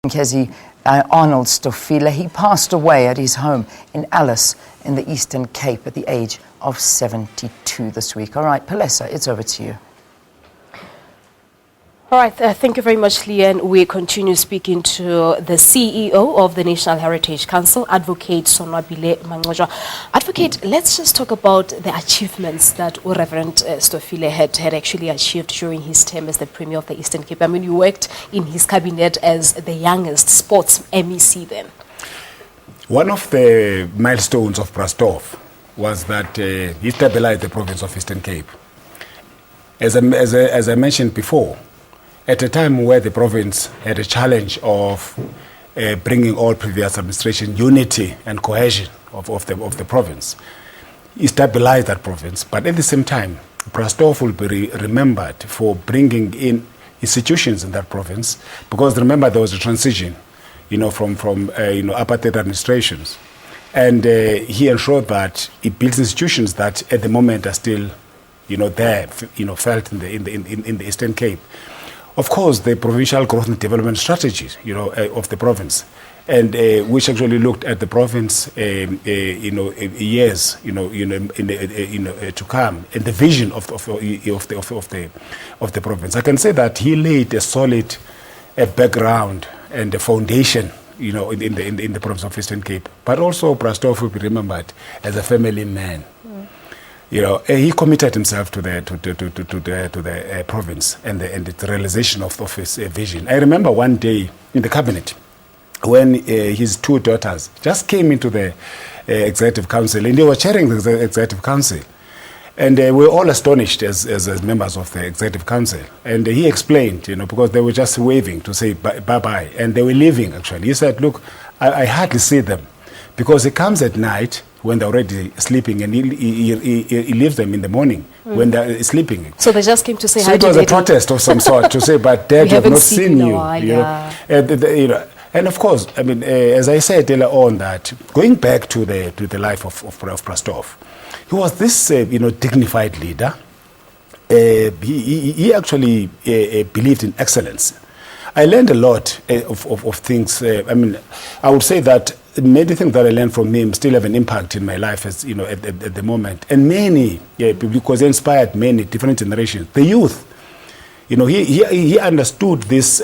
Makhenkesi Arnold Stofile. He passed away at his home in Alice in the Eastern Cape at the age of 72 this week. All right, Palesa, it's over to you. All right, thank you very much, Leanne. We continue speaking to the CEO of the National Heritage Council, Advocate Sonwabile Mancotywa. Advocate, let's just talk about the achievements that Reverend Stofile had actually achieved during his term as the Premier of the Eastern Cape. I mean, you worked in his cabinet as the youngest sports MEC then. One of the milestones of Stofile was that he stabilized the province of Eastern Cape. As I mentioned before, at a time where the province had a challenge of bringing all previous administration unity and cohesion of the province, he stabilized that province. But at the same time, Stofile will be remembered for bringing in institutions in that province, because remember there was a transition, from apartheid administrations, and he ensured that he built institutions that at the moment are still, there, felt in the Eastern Cape. Of course, the provincial growth and development strategies, of the province, and which actually looked at the province, years, to come, and the vision of the province. I can say that he laid a solid background and a foundation, in the province of Eastern Cape. But also, Stofile will be remembered as a family man. He committed himself to the province and the realization of his vision. I remember one day in the cabinet when his two daughters just came into the executive council, and they were chairing the executive council. And we were all astonished as members of the executive council. And he explained, because they were just waving to say bye-bye, and they were leaving, actually. He said, look, I hardly see them, because he comes at night when they're already sleeping, and he leaves them in the morning when they're sleeping. So they just came to say hi. So it was a protest of some sort to say, but Dad, we have not seen you. And of course, I mean, as I said earlier on, that going back to the life of Stofile, he was this dignified leader. He actually believed in excellence. I learned a lot of things. I would say that many things that I learned from him still have an impact in my life, as at the moment. And many, because he inspired many different generations. The youth, he understood this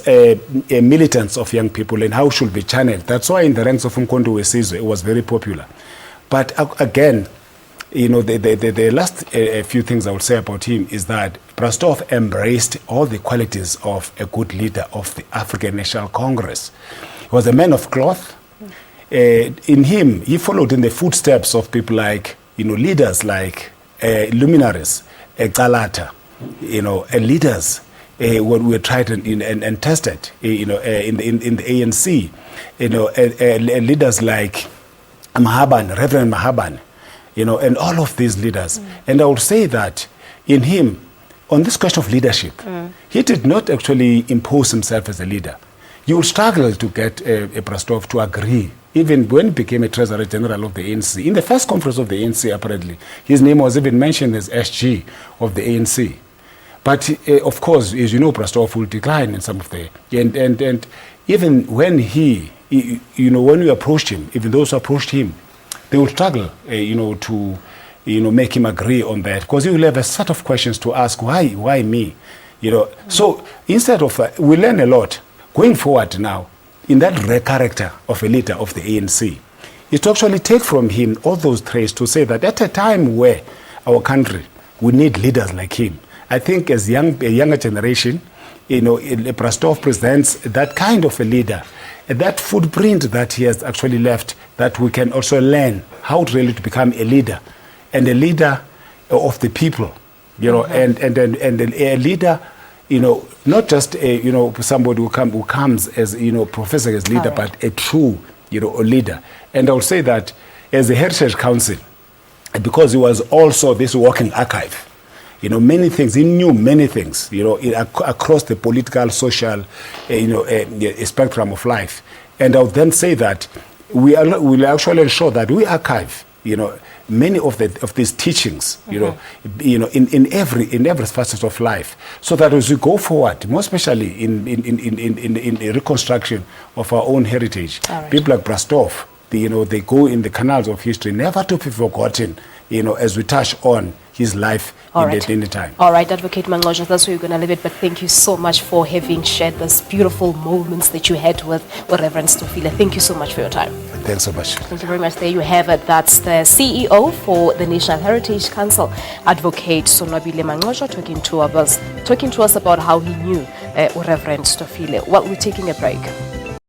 militance of young people and how it should be channeled. That's why in the ranks of Condolences it was very popular. But again, the last few things I would say about him is that Stofile embraced all the qualities of a good leader of the African National Congress. He was a man of cloth. In him, he followed in the footsteps of people like, leaders like luminaries, Galata, leaders when we were tried and tested, in the ANC, leaders like Reverend Mahaban, and all of these leaders. And I would say that in him, on this question of leadership, he did not actually impose himself as a leader. You would struggle to get Stofile to agree, even when he became a Treasurer General of the ANC. In the first conference of the ANC, apparently, his name was even mentioned as SG of the ANC. But of course, as you know, Stofile will decline in some of the... And even when when we approached him, even those who approached him, they would struggle, to, make him agree on that, because he will have a set of questions to ask. Why me? So instead of we learn a lot going forward now in that rare character of a leader of the ANC, is to actually take from him all those traits to say that at a time where our country we need leaders like him. I think as a younger generation, Stofile presents that kind of a leader, that footprint that he has actually left, that we can also learn how really to become a leader, and a leader of the people, and a leader, not just somebody who comes as professor as leader, but a true a leader. And I would say that as a Heritage Council, because he was also this walking archive. Many things, he knew many things, across the political, social, spectrum of life. And I would then say that we will actually ensure that we archive, many of these teachings, in every facet of life, so that as we go forward, more especially in the reconstruction of our own heritage, people like Brastov, they go in the canals of history, never to be forgotten, as we touch on his life in the time. All right, Advocate Mancotywa, that's where we're going to leave it, but thank you so much for having shared those beautiful moments that you had with Reverend Stofile. Thank you so much for your time. Thanks so much. Thank you very much. There you have it. That's the CEO for the National Heritage Council, Advocate Sonwabile Mancotywa, talking to us about how he knew Reverend Stofile. Well, we're taking a break.